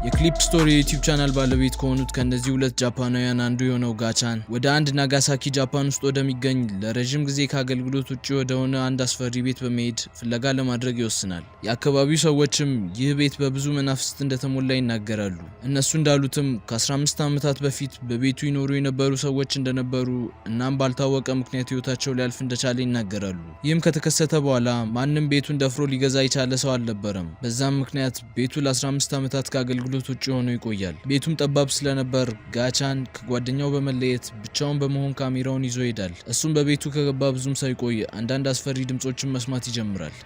የክሊፕ ስቶሪ የዩቲዩብ ቻናል ባለቤት ከሆኑት ከነዚህ ሁለት ጃፓናውያን አንዱ የሆነው ጋቻን ወደ አንድ ናጋሳኪ ጃፓን ውስጥ ወደሚገኝ ለረጅም ጊዜ ከአገልግሎት ውጪ ወደሆነ አንድ አስፈሪ ቤት በመሄድ ፍለጋ ለማድረግ ይወስናል። የአካባቢው ሰዎችም ይህ ቤት በብዙ መናፍስት እንደተሞላ ይናገራሉ። እነሱ እንዳሉትም ከ15 ዓመታት በፊት በቤቱ ይኖሩ የነበሩ ሰዎች እንደነበሩ እናም ባልታወቀ ምክንያት ህይወታቸው ሊያልፍ እንደቻለ ይናገራሉ። ይህም ከተከሰተ በኋላ ማንም ቤቱን ደፍሮ ሊገዛ የቻለ ሰው አልነበረም። በዛም ምክንያት ቤቱ ለ15 ዓመታት ከአገልግሎት ውጪ ሆኖ ይቆያል። ቤቱም ጠባብ ስለነበር ጋቻን ከጓደኛው በመለየት ብቻውን በመሆን ካሜራውን ይዞ ይሄዳል። እሱም በቤቱ ከገባ ብዙም ሳይቆይ አንዳንድ አስፈሪ ድምጾችን መስማት ይጀምራል።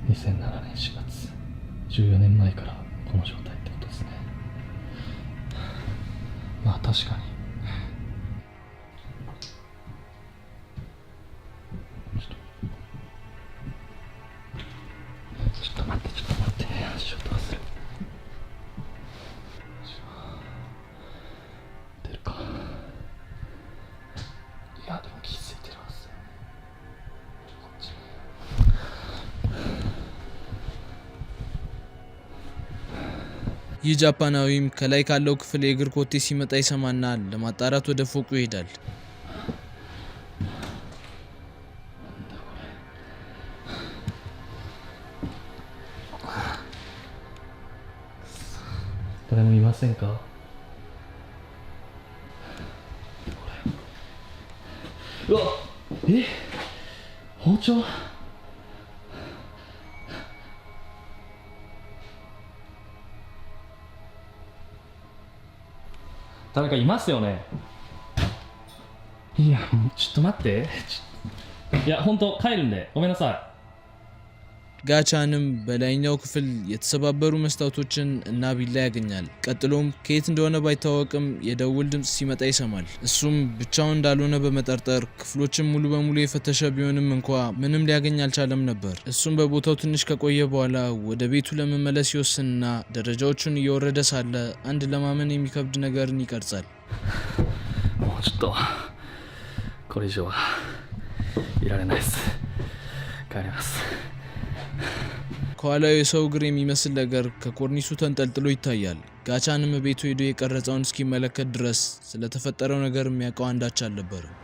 2007年4月14年前からこの状態ってことですね。まあ確かにちょっと待って足音がする。出るか。いやでも気づいてるはずだよ。こっちይህ ጃፓናዊም ከላይ ካለው ክፍል የእግር ኮቴ ሲመጣ ይሰማና ለማጣራት ወደ ፎቁ ይሄዳል።誰もいませんか。うわえ包丁。誰かいますよね。いやちょっと待って、いや本当帰るんでごめんなさい。ጋቻንም በላይኛው ክፍል የተሰባበሩ መስታወቶችን እና ቢላ ያገኛል። ቀጥሎም ከየት እንደሆነ ባይታወቅም የደውል ድምጽ ሲመጣ ይሰማል። እሱም ብቻውን እንዳልሆነ በመጠርጠር ክፍሎችን ሙሉ በሙሉ የፈተሸ ቢሆንም እንኳ ምንም ሊያገኝ አልቻለም ነበር። እሱም በቦታው ትንሽ ከቆየ በኋላ ወደ ቤቱ ለመመለስ ይወስንና ደረጃዎቹን እየወረደ ሳለ አንድ ለማመን የሚከብድ ነገርን ይቀርጻል። もうちょっとこれ以上はいられないです。帰ります。ከኋላው የሰው እግር የሚመስል ነገር ከኮርኒሱ ተንጠልጥሎ ይታያል። ጋቻንም ቤቱ ሄዶ የቀረጸውን እስኪመለከት ድረስ ስለተፈጠረው ነገር የሚያውቀው አንዳች አልነበረም።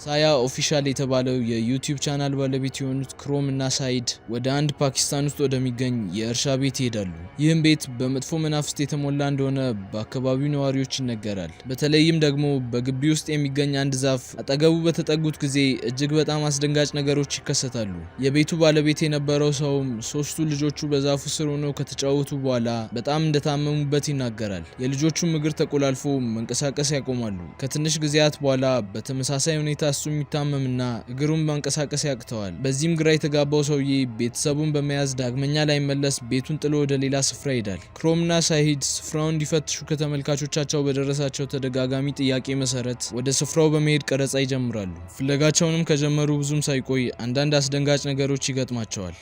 ሳያ ኦፊሻል የተባለው የዩቲዩብ ቻናል ባለቤት የሆኑት ክሮም እና ሳይድ ወደ አንድ ፓኪስታን ውስጥ ወደሚገኝ የእርሻ ቤት ይሄዳሉ። ይህም ቤት በመጥፎ መናፍስት የተሞላ እንደሆነ በአካባቢው ነዋሪዎች ይነገራል። በተለይም ደግሞ በግቢ ውስጥ የሚገኝ አንድ ዛፍ አጠገቡ በተጠጉት ጊዜ እጅግ በጣም አስደንጋጭ ነገሮች ይከሰታሉ። የቤቱ ባለቤት የነበረው ሰውም ሶስቱ ልጆቹ በዛፉ ስር ሆነው ከተጫወቱ በኋላ በጣም እንደታመሙበት ይናገራል። የልጆቹም እግር ተቆላልፎ መንቀሳቀስ ያቆማሉ። ከትንሽ ጊዜያት በኋላ በተመሳሳይ ሁኔታ እሱም ይታመምና እግሩን ማንቀሳቀስ ያቅተዋል። በዚህም ግራ የተጋባው ሰውዬ ቤተሰቡን በመያዝ ዳግመኛ ላይመለስ ቤቱን ጥሎ ወደ ሌላ ስፍራ ይሄዳል። ክሮምና ሳሂድ ስፍራውን እንዲፈትሹ ከተመልካቾቻቸው በደረሳቸው ተደጋጋሚ ጥያቄ መሰረት ወደ ስፍራው በመሄድ ቀረጻ ይጀምራሉ። ፍለጋቸውንም ከጀመሩ ብዙም ሳይቆይ አንዳንድ አስደንጋጭ ነገሮች ይገጥማቸዋል።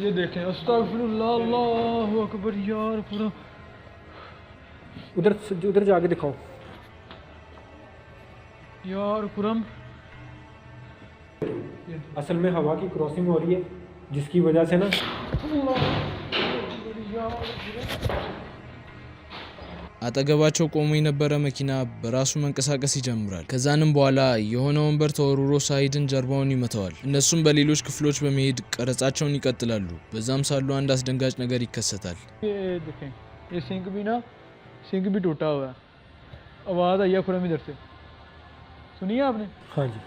ये देखें अस्तगफिरुल्लाह अल्लाहु अकबर यार पूरा उधर जाके दिखाओ यार खुरम। असल में हवा की क्रॉसिंग हो रही है जिसकी वजह से ना አጠገባቸው ቆሞ የነበረ መኪና በራሱ መንቀሳቀስ ይጀምራል። ከዛንም በኋላ የሆነ ወንበር ተወርውሮ ሳይድን ጀርባውን ይመታዋል። እነሱም በሌሎች ክፍሎች በመሄድ ቀረጻቸውን ይቀጥላሉ። በዛም ሳሉ አንድ አስደንጋጭ ነገር ይከሰታል። ये सिंक भी टूटा हुआ है। आवाज़ आई है खुरम इधर से सुनिए आपने? हाँ जी।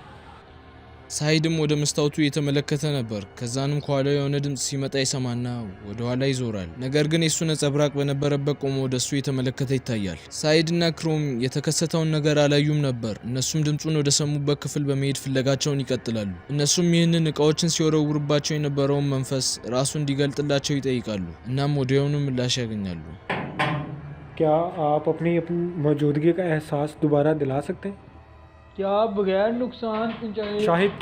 ሳይድም ወደ መስታወቱ እየተመለከተ ነበር። ከዛንም ከኋላው የሆነ ድምጽ ሲመጣ ይሰማና ወደ ኋላ ይዞራል። ነገር ግን የሱ ነጸብራቅ በነበረበት ቆሞ ወደሱ እየተመለከተ ይታያል። ሳይድና ክሮም የተከሰተውን ነገር አላዩም ነበር። እነሱም ድምጹን ወደ ሰሙበት ክፍል በመሄድ ፍለጋቸውን ይቀጥላሉ። እነሱም ይህንን እቃዎችን ሲወረውርባቸው የነበረውን መንፈስ ራሱ እንዲገልጥላቸው ይጠይቃሉ። እናም ወዲያውኑ ምላሽ ያገኛሉ። क्या आप अपनी मौजूदगी का एहसास दोबारा दिला सकते हैं? क्या आप बगैर नुकसान पहुंचाए? शाहिद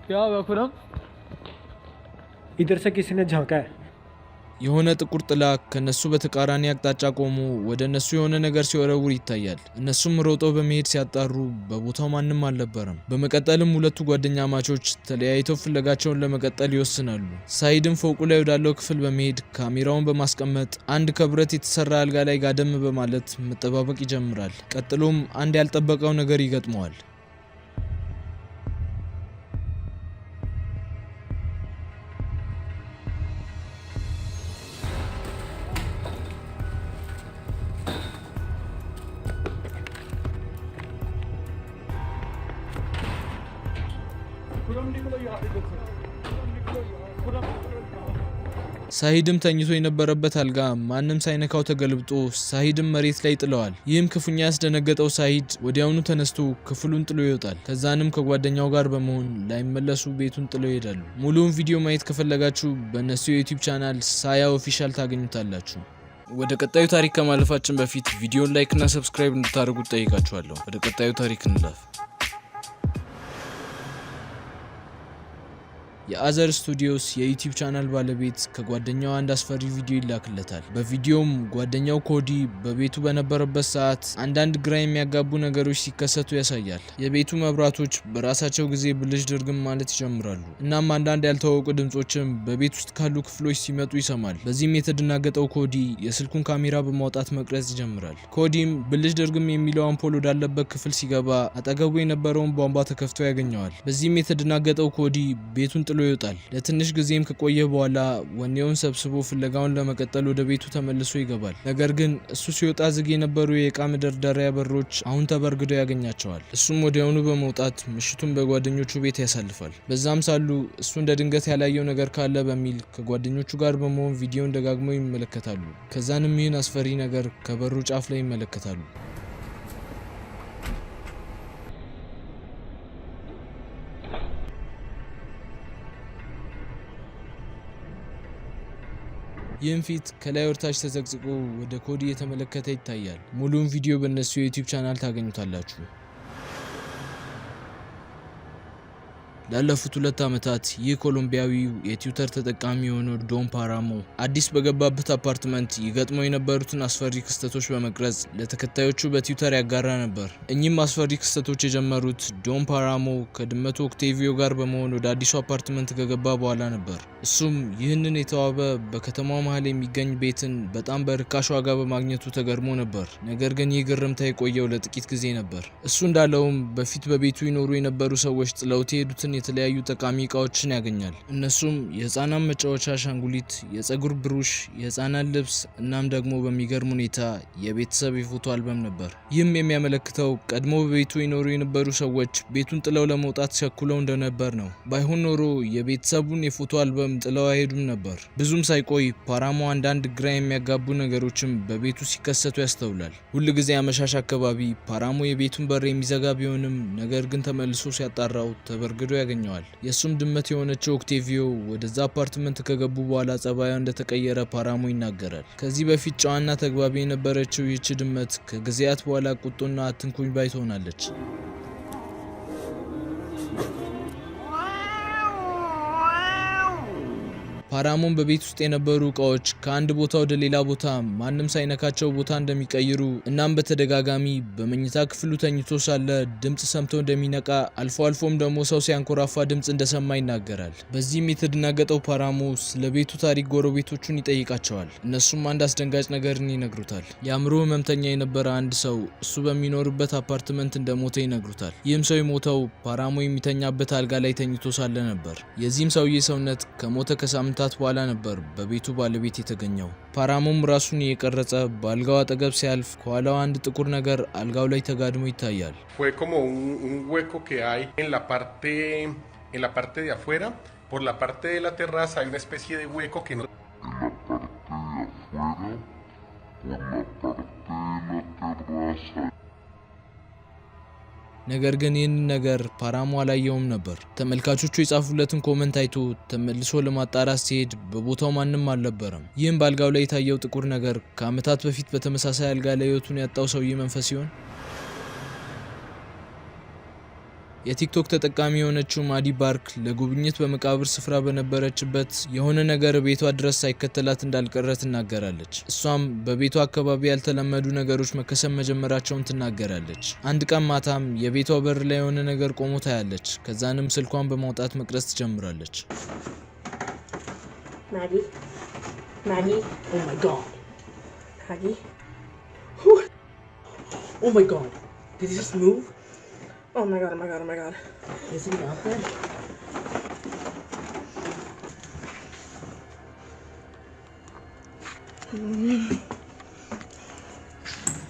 क्या हुआ खुरम? इधर से किसी ने झांका है। የሆነ ጥቁር ጥላ ከነሱ በተቃራኒ አቅጣጫ ቆሞ ወደ እነሱ የሆነ ነገር ሲወረውር ይታያል። እነሱም ሮጠው በመሄድ ሲያጣሩ በቦታው ማንም አልነበረም። በመቀጠልም ሁለቱ ጓደኛ ማቾች ተለያይተው ፍለጋቸውን ለመቀጠል ይወስናሉ። ሳይድም ፎቁ ላይ ወዳለው ክፍል በመሄድ ካሜራውን በማስቀመጥ አንድ ከብረት የተሰራ አልጋ ላይ ጋደም በማለት መጠባበቅ ይጀምራል። ቀጥሎም አንድ ያልጠበቀው ነገር ይገጥመዋል። ሳሂድም ተኝቶ የነበረበት አልጋ ማንም ሳይነካው ተገልብጦ ሳሂድም መሬት ላይ ጥለዋል። ይህም ክፉኛ ያስደነገጠው ሳሂድ ወዲያውኑ ተነስቶ ክፍሉን ጥሎ ይወጣል። ከዛንም ከጓደኛው ጋር በመሆን ላይመለሱ ቤቱን ጥለው ይሄዳሉ። ሙሉውን ቪዲዮ ማየት ከፈለጋችሁ በእነሱ የዩቲዩብ ቻናል ሳያ ኦፊሻል ታገኙታላችሁ። ወደ ቀጣዩ ታሪክ ከማለፋችን በፊት ቪዲዮን ላይክ እና ሰብስክራይብ እንድታደርጉት ጠይቃችኋለሁ። ወደ ቀጣዩ ታሪክ እንለፍ። የአዘር ስቱዲዮስ የዩቲዩብ ቻናል ባለቤት ከጓደኛው አንድ አስፈሪ ቪዲዮ ይላክለታል። በቪዲዮም ጓደኛው ኮዲ በቤቱ በነበረበት ሰዓት አንዳንድ ግራ የሚያጋቡ ነገሮች ሲከሰቱ ያሳያል። የቤቱ መብራቶች በራሳቸው ጊዜ ብልሽ ድርግም ማለት ይጀምራሉ። እናም አንዳንድ ያልታወቁ ድምጾችም በቤት ውስጥ ካሉ ክፍሎች ሲመጡ ይሰማል። በዚህም የተደናገጠው ኮዲ የስልኩን ካሜራ በማውጣት መቅረጽ ይጀምራል። ኮዲም ብልሽ ድርግም የሚለው አምፖል ወዳለበት ክፍል ሲገባ አጠገቡ የነበረውን ቧንቧ ተከፍቶ ያገኘዋል። በዚህም የተደናገጠው ኮዲ ቤቱን ጥሎ ይወጣል። ለትንሽ ጊዜም ከቆየ በኋላ ወኔውን ሰብስቦ ፍለጋውን ለመቀጠል ወደ ቤቱ ተመልሶ ይገባል። ነገር ግን እሱ ሲወጣ ዝግ የነበሩ የእቃ መደርደሪያ በሮች አሁን ተበርግደው ያገኛቸዋል። እሱም ወዲያውኑ በመውጣት ምሽቱን በጓደኞቹ ቤት ያሳልፋል። በዛም ሳሉ እሱ እንደ ድንገት ያላየው ነገር ካለ በሚል ከጓደኞቹ ጋር በመሆን ቪዲዮን ደጋግመው ይመለከታሉ። ከዛንም ይህን አስፈሪ ነገር ከበሩ ጫፍ ላይ ይመለከታሉ። ይህም ፊት ከላይ ወርታች ተዘቅዝቆ ወደ ኮዲ የተመለከተ ይታያል። ሙሉውን ቪዲዮ በእነሱ የዩቲዩብ ቻናል ታገኙታላችሁ። ላለፉት 2 ዓመታት ይህ ኮሎምቢያዊው የትዊተር ተጠቃሚ የሆነው ዶን ፓራሞ አዲስ በገባበት አፓርትመንት ይገጥመው የነበሩትን አስፈሪ ክስተቶች በመቅረጽ ለተከታዮቹ በትዊተር ያጋራ ነበር። እኚህም አስፈሪ ክስተቶች የጀመሩት ዶን ፓራሞ ከድመቱ ኦክቴቪዮ ጋር በመሆን ወደ አዲሱ አፓርትመንት ከገባ በኋላ ነበር። እሱም ይህንን የተዋበ በከተማው መሃል የሚገኝ ቤትን በጣም በርካሽ ዋጋ በማግኘቱ ተገርሞ ነበር። ነገር ግን ይህ ግርምታ የቆየው ለጥቂት ጊዜ ነበር። እሱ እንዳለውም በፊት በቤቱ ይኖሩ የነበሩ ሰዎች ጥለውት የሄዱትን የተለያዩ ጠቃሚ እቃዎችን ያገኛል። እነሱም የህፃናት መጫወቻ አሻንጉሊት፣ የፀጉር ብሩሽ፣ የህፃናት ልብስ እናም ደግሞ በሚገርም ሁኔታ የቤተሰብ የፎቶ አልበም ነበር። ይህም የሚያመለክተው ቀድሞ በቤቱ ይኖሩ የነበሩ ሰዎች ቤቱን ጥለው ለመውጣት ቸኩለው እንደነበር ነው። ባይሆን ኖሮ የቤተሰቡን የፎቶ አልበም ጥለው አይሄዱም ነበር። ብዙም ሳይቆይ ፓራሞ አንዳንድ ግራ የሚያጋቡ ነገሮችም በቤቱ ሲከሰቱ ያስተውላል። ሁል ጊዜ አመሻሽ አካባቢ ፓራሞ የቤቱን በር የሚዘጋ ቢሆንም ነገር ግን ተመልሶ ሲያጣራው ተበርግዶ ያገኘዋል። የሱም ድመት የሆነችው ኦክቴቪዮ ወደዛ አፓርትመንት ከገቡ በኋላ ጸባዩ እንደተቀየረ ፓራሞ ይናገራል። ከዚህ በፊት ጨዋና ተግባቢ የነበረችው ይህች ድመት ከጊዜያት በኋላ ቁጡና አትንኩኝ ባይ ትሆናለች። ፓራሞን በቤት ውስጥ የነበሩ እቃዎች ከአንድ ቦታ ወደ ሌላ ቦታ ማንም ሳይነካቸው ቦታ እንደሚቀይሩ እናም በተደጋጋሚ በመኝታ ክፍሉ ተኝቶ ሳለ ድምጽ ሰምቶ እንደሚነቃ አልፎ አልፎም ደግሞ ሰው ሲያንኮራፋ ድምጽ እንደሰማ ይናገራል። በዚህም የተደናገጠው ፓራሞ ስለ ቤቱ ታሪክ ጎረቤቶቹን ይጠይቃቸዋል። እነሱም አንድ አስደንጋጭ ነገርን ይነግሩታል። የአእምሮ ህመምተኛ የነበረ አንድ ሰው እሱ በሚኖርበት አፓርትመንት እንደሞተ ይነግሩታል። ይህም ሰው የሞተው ፓራሞ የሚተኛበት አልጋ ላይ ተኝቶ ሳለ ነበር። የዚህም ሰውዬ ሰውነት ከሞተ ከሳምንታት በኋላ ነበር በቤቱ ባለቤት የተገኘው። ፓራሞም ራሱን እየቀረጸ በአልጋው አጠገብ ሲያልፍ ከኋላው አንድ ጥቁር ነገር አልጋው ላይ ተጋድሞ ይታያል። Fue como un hueco que hay en la parte de afuera. Por la parte de la terraza hay una especie de hueco que no... ነገር ግን ይህን ነገር ፓራሞ አላየውም ነበር። ተመልካቾቹ የጻፉለትን ኮመንት አይቶ ተመልሶ ለማጣራት ሲሄድ በቦታው ማንም አልነበረም። ይህም በአልጋው ላይ የታየው ጥቁር ነገር ከዓመታት በፊት በተመሳሳይ አልጋ ላይ ህይወቱን ያጣው ሰውዬ መንፈስ ሲሆን የቲክቶክ ተጠቃሚ የሆነችው ማዲ ባርክ ለጉብኝት በመቃብር ስፍራ በነበረችበት የሆነ ነገር ቤቷ ድረስ ሳይከተላት እንዳልቀረ ትናገራለች። እሷም በቤቷ አካባቢ ያልተለመዱ ነገሮች መከሰት መጀመራቸውን ትናገራለች። አንድ ቀን ማታም የቤቷ በር ላይ የሆነ ነገር ቆሞ ታያለች። ከዛንም ስልኳን በማውጣት መቅረጽ ትጀምራለች። Maggie, oh my god. Maggie. Oh my god. Did he just move? Oh my god, oh my god, oh my god. Is he out there?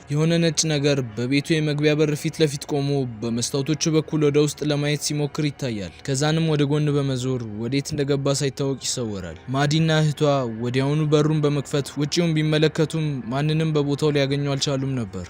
የሆነ ነጭ ነገር በቤቱ የመግቢያ በር ፊት ለፊት ቆሞ በመስታወቶቹ በኩል ወደ ውስጥ ለማየት ሲሞክር ይታያል። ከዛንም ወደ ጎን በመዞር ወዴት እንደገባ ሳይታወቅ ይሰወራል። ማዲና እህቷ ወዲያውኑ በሩን በመክፈት ውጪውን ቢመለከቱም ማንንም በቦታው ሊያገኙ አልቻሉም ነበር።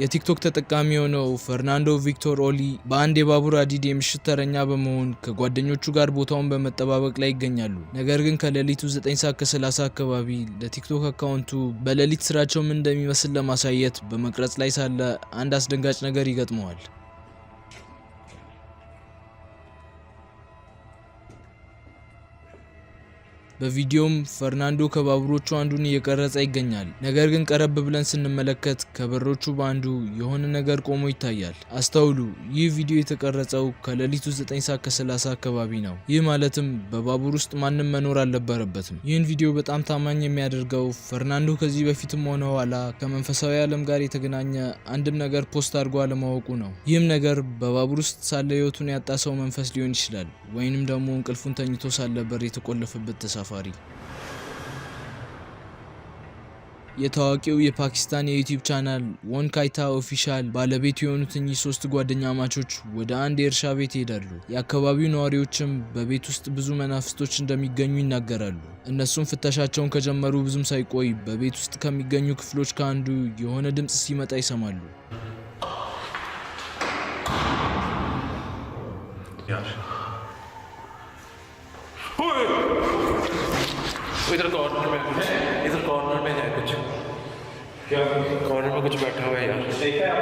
የቲክቶክ ተጠቃሚ የሆነው ፈርናንዶ ቪክቶር ኦሊ በአንድ የባቡር ሀዲድ የምሽት ተረኛ በመሆን ከጓደኞቹ ጋር ቦታውን በመጠባበቅ ላይ ይገኛሉ። ነገር ግን ከሌሊቱ 9 ሰዓት ከ30 አካባቢ ለቲክቶክ አካውንቱ በሌሊት ስራቸው ምን እንደሚመስል ለማሳየት በመቅረጽ ላይ ሳለ አንድ አስደንጋጭ ነገር ይገጥመዋል። በቪዲዮም ፈርናንዶ ከባቡሮቹ አንዱን እየቀረጸ ይገኛል። ነገር ግን ቀረብ ብለን ስንመለከት ከበሮቹ በአንዱ የሆነ ነገር ቆሞ ይታያል። አስተውሉ፣ ይህ ቪዲዮ የተቀረጸው ከሌሊቱ 9 ሰዓት ከ30 አካባቢ ነው። ይህ ማለትም በባቡር ውስጥ ማንም መኖር አልነበረበትም። ይህን ቪዲዮ በጣም ታማኝ የሚያደርገው ፈርናንዶ ከዚህ በፊትም ሆነ ኋላ ከመንፈሳዊ ዓለም ጋር የተገናኘ አንድም ነገር ፖስት አድርጎ አለማወቁ ነው። ይህም ነገር በባቡር ውስጥ ሳለ ህይወቱን ያጣ ሰው መንፈስ ሊሆን ይችላል፣ ወይንም ደግሞ እንቅልፉን ተኝቶ ሳለ በር የተቆለፈበት ተሳፋሪ። የታዋቂው የፓኪስታን የዩቲዩብ ቻናል ወንካይታ ኦፊሻል ባለቤት የሆኑት እኚህ 3 ጓደኛ ማቾች ወደ አንድ የእርሻ ቤት ይሄዳሉ። የአካባቢው ነዋሪዎችም በቤት ውስጥ ብዙ መናፍስቶች እንደሚገኙ ይናገራሉ። እነሱም ፍተሻቸውን ከጀመሩ ብዙም ሳይቆይ በቤት ውስጥ ከሚገኙ ክፍሎች ከአንዱ የሆነ ድምጽ ሲመጣ ይሰማሉ። इधर कॉर्नर में कुछ इधर कॉर्नर में है कुछ क्या कॉर्नर में कुछ बैठा हुआ है यार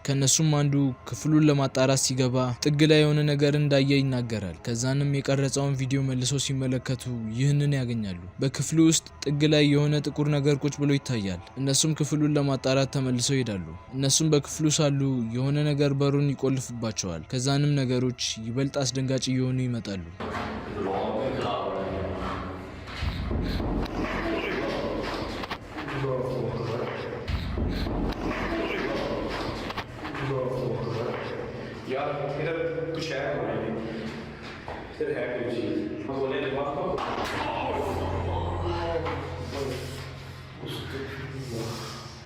ከነሱም አንዱ ክፍሉን ለማጣራት ሲገባ ጥግ ላይ የሆነ ነገር እንዳየ ይናገራል። ከዛንም የቀረጸውን ቪዲዮ መልሰው ሲመለከቱ ይህንን ያገኛሉ። በክፍሉ ውስጥ ጥግ ላይ የሆነ ጥቁር ነገር ቁጭ ብሎ ይታያል። እነሱም ክፍሉን ለማጣራት ተመልሰው ይሄዳሉ። እነሱም በክፍሉ ሳሉ የሆነ ነገር በሩን ይቆልፍባቸዋል። ከዛንም ነገሮች ይበልጥ አስደንጋጭ እየሆኑ ይመጣሉ። यार इधर कुछ है इधर है कुछ चीज हम बोले दिमाग को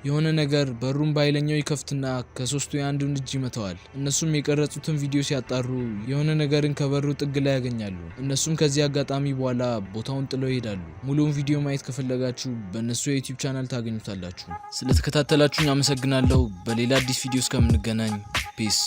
የሆነ ነገር በሩን ባይለኛው ይከፍትና ከሶስቱ የአንዱን እጅ ይመታዋል። እነሱም የቀረጹትን ቪዲዮ ሲያጣሩ የሆነ ነገርን ከበሩ ጥግ ላይ ያገኛሉ። እነሱም ከዚህ አጋጣሚ በኋላ ቦታውን ጥለው ይሄዳሉ። ሙሉውን ቪዲዮ ማየት ከፈለጋችሁ በእነሱ የዩቲዩብ ቻናል ታገኙታላችሁ። ስለተከታተላችሁኝ አመሰግናለሁ። በሌላ አዲስ ቪዲዮ እስከምንገናኝ ፒስ።